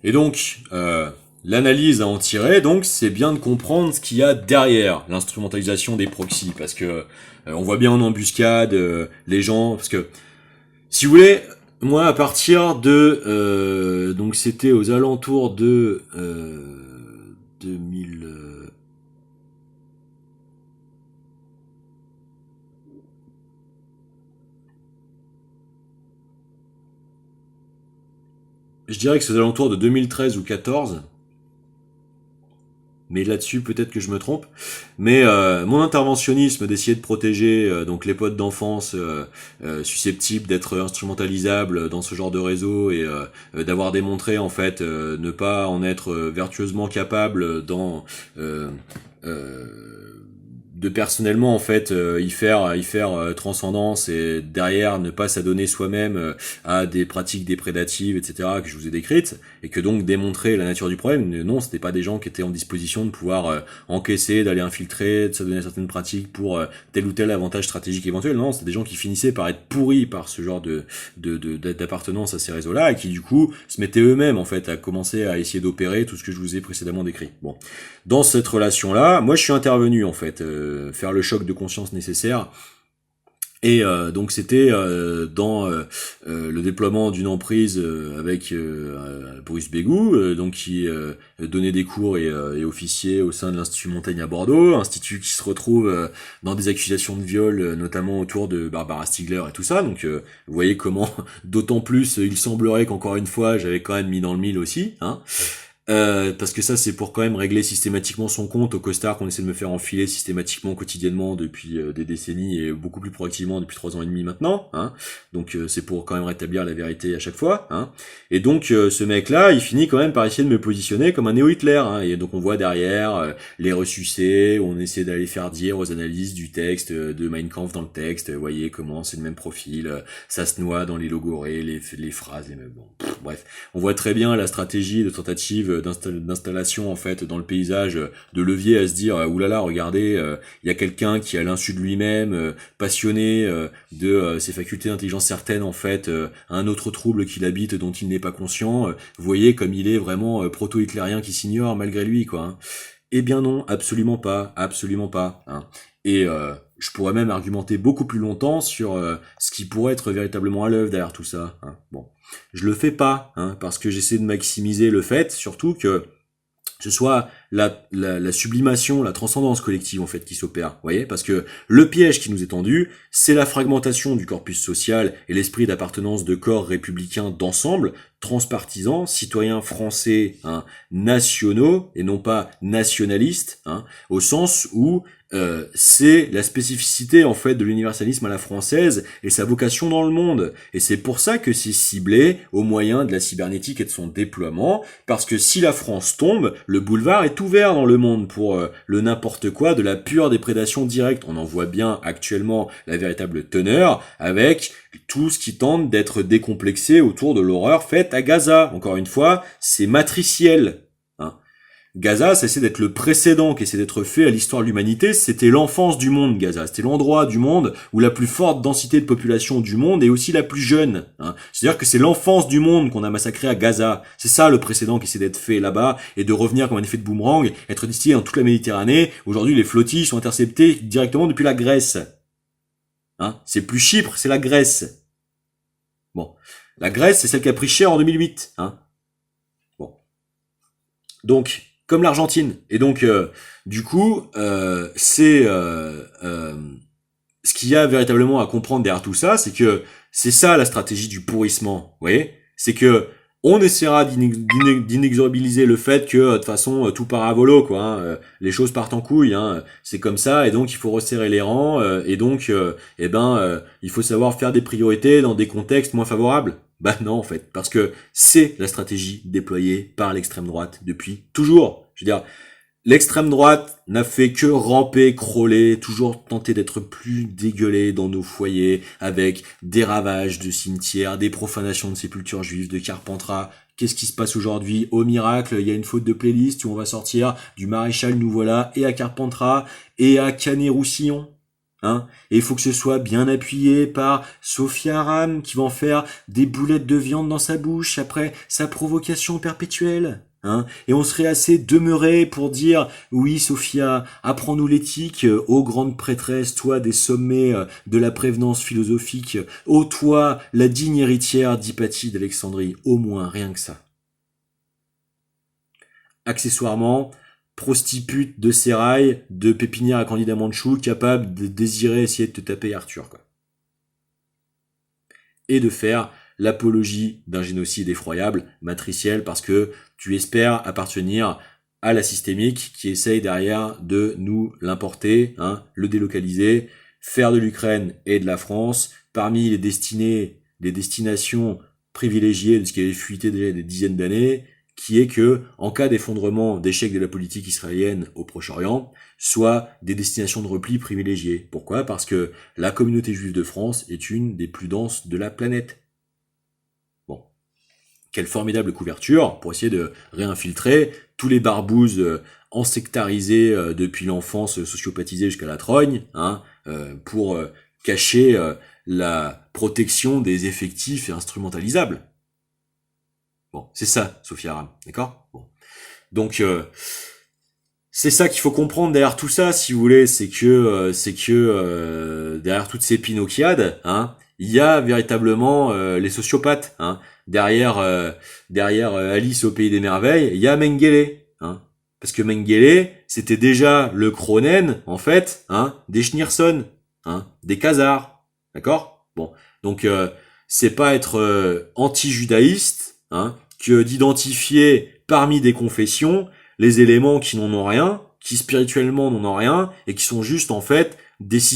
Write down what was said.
Et donc, l'analyse à en tirer, donc, c'est bien de comprendre ce qu'il y a derrière l'instrumentalisation des proxys, parce que on voit bien en embuscade les gens, parce que si vous voulez, moi à partir de donc c'était aux alentours de 2000. Je dirais que c'est aux alentours de 2013 ou 14. Mais là-dessus, peut-être que je me trompe. Mais mon interventionnisme d'essayer de protéger donc les potes d'enfance susceptibles d'être instrumentalisables dans ce genre de réseau et d'avoir démontré en fait ne pas en être vertueusement capable dans de personnellement en fait y faire transcendance et derrière ne pas s'adonner soi-même à des pratiques déprédatives etc que je vous ai décrites et que donc démontrer la nature du problème. Non, c'était pas des gens qui étaient en disposition de pouvoir encaisser, d'aller infiltrer, de s'adonner à certaines pratiques pour tel ou tel avantage stratégique éventuel. Non, c'était des gens qui finissaient par être pourris par ce genre d'appartenance à ces réseaux-là et qui du coup se mettaient eux-mêmes en fait à commencer à essayer d'opérer tout ce que je vous ai précédemment décrit. Bon, dans cette relation-là, moi je suis intervenu en fait faire le choc de conscience nécessaire. Et donc c'était dans le déploiement d'une emprise avec Bruce Bégou, donc qui donnait des cours et officier au sein de l'Institut Montaigne à Bordeaux, institut qui se retrouve dans des accusations de viol, notamment autour de Barbara Stiegler et tout ça. Donc vous voyez comment, d'autant plus, il semblerait qu'encore une fois, j'avais quand même mis dans le mille aussi, hein. Parce que ça c'est pour quand même régler systématiquement son compte au costard qu'on essaie de me faire enfiler systématiquement quotidiennement depuis des décennies et beaucoup plus proactivement depuis 3 ans et demi maintenant, hein. Donc c'est pour quand même rétablir la vérité à chaque fois, hein. Et donc ce mec là il finit quand même par essayer de me positionner comme un néo-Hitler, hein. Et donc on voit derrière les ressucés, on essaie d'aller faire dire aux analyses du texte de Mein Kampf dans le texte, vous voyez comment c'est le même profil, ça se noie dans les logorées, les phrases, bon, bref, on voit très bien la stratégie de tentative d'installation en fait dans le paysage de levier à se dire oulala regardez il y a quelqu'un qui à l'insu de lui-même passionné de ses facultés d'intelligence certaines en fait un autre trouble qu'il habite dont il n'est pas conscient, vous voyez comme il est vraiment proto-hitlérien qui s'ignore malgré lui quoi, hein. Eh bien non, absolument pas, hein. Et je pourrais même argumenter beaucoup plus longtemps sur ce qui pourrait être véritablement à l'œuvre derrière tout ça, hein. Bon, je le fais pas, hein, parce que j'essaie de maximiser le fait, surtout que ce soit la sublimation, la transcendance collective en fait qui s'opère, vous voyez, parce que le piège qui nous est tendu, c'est la fragmentation du corpus social et l'esprit d'appartenance de corps républicains d'ensemble, transpartisans, citoyens français, hein, nationaux et non pas nationalistes, hein, au sens où c'est la spécificité en fait de l'universalisme à la française et sa vocation dans le monde. Et c'est pour ça que c'est ciblé au moyen de la cybernétique et de son déploiement, parce que si la France tombe, le boulevard est ouvert dans le monde pour le n'importe quoi, de la pure déprédation directe. On en voit bien actuellement la véritable teneur avec tout ce qui tente d'être décomplexé autour de l'horreur faite à Gaza. Encore une fois, c'est matriciel. Gaza, ça essaie d'être le précédent qui essaie d'être fait à l'histoire de l'humanité. C'était l'enfance du monde, Gaza. C'était l'endroit du monde où la plus forte densité de population du monde est aussi la plus jeune, hein. C'est-à-dire que c'est l'enfance du monde qu'on a massacré à Gaza. C'est ça le précédent qui essaie d'être fait là-bas et de revenir comme un effet de boomerang, être distillé dans toute la Méditerranée. Aujourd'hui, les flottilles sont interceptées directement depuis la Grèce. Hein, c'est plus Chypre, c'est la Grèce. Bon. La Grèce, c'est celle qui a pris cher en 2008, hein. Bon. Donc, comme l'Argentine. Et donc, du coup, c'est ce qu'il y a véritablement à comprendre derrière tout ça, c'est que c'est ça la stratégie du pourrissement. Vous voyez, c'est que on essaiera d'inexorabiliser le fait que de toute façon tout part à volo quoi, hein, les choses partent en couille, hein, c'est comme ça et donc il faut resserrer les rangs et donc il faut savoir faire des priorités dans des contextes moins favorables. Bah non en fait, parce que c'est la stratégie déployée par l'extrême droite depuis toujours. Je veux dire, l'extrême droite n'a fait que ramper, crawler, toujours tenter d'être plus dégueulé dans nos foyers, avec des ravages de cimetières, des profanations de sépultures juives, de Carpentras. Qu'est-ce qui se passe aujourd'hui? Au miracle, il y a une faute de playlist où on va sortir du Maréchal Nous Voilà et à Carpentras et à Canet-Roussillon. Hein, et il faut que ce soit bien appuyé par Sophia Aram qui va en faire des boulettes de viande dans sa bouche après sa provocation perpétuelle. Hein, et on serait assez demeuré pour dire oui Sophia, apprends-nous l'éthique, ô grande prêtresse, toi des sommets de la prévenance philosophique, ô toi la digne héritière d'Hypatie d'Alexandrie, au moins rien que ça. Accessoirement, prostitute de sérail, de pépinière à candidat Mandchou, capable de désirer essayer de te taper Arthur, quoi. Et de faire l'apologie d'un génocide effroyable, matriciel, parce que tu espères appartenir à la systémique qui essaye derrière de nous l'importer, hein, le délocaliser, faire de l'Ukraine et de la France parmi les destinations privilégiées de ce qui avait fuité déjà des dizaines d'années, qui est que, en cas d'effondrement, d'échec de la politique israélienne au Proche-Orient, soit des destinations de repli privilégiées. Pourquoi ? Parce que la communauté juive de France est une des plus denses de la planète. Bon. Quelle formidable couverture pour essayer de réinfiltrer tous les barbouzes ensectarisés depuis l'enfance, sociopathisés jusqu'à la trogne, hein, pour cacher la protection des effectifs et instrumentalisables. Bon, c'est ça, Sophia Aram, d'accord ? Bon. Donc, c'est ça qu'il faut comprendre derrière tout ça, si vous voulez, c'est que derrière toutes ces pinocchiades, hein, il y a véritablement les sociopathes, hein. Derrière Alice au pays des merveilles, il y a Mengele, hein. Parce que Mengele, c'était déjà le Cronen, en fait, hein, des Schneerson, hein, des Khazars, d'accord ? Bon, donc c'est pas être anti-judaïste, hein, que d'identifier parmi des confessions les éléments qui n'en ont rien, qui spirituellement n'en ont rien, et qui sont juste en fait des systèmes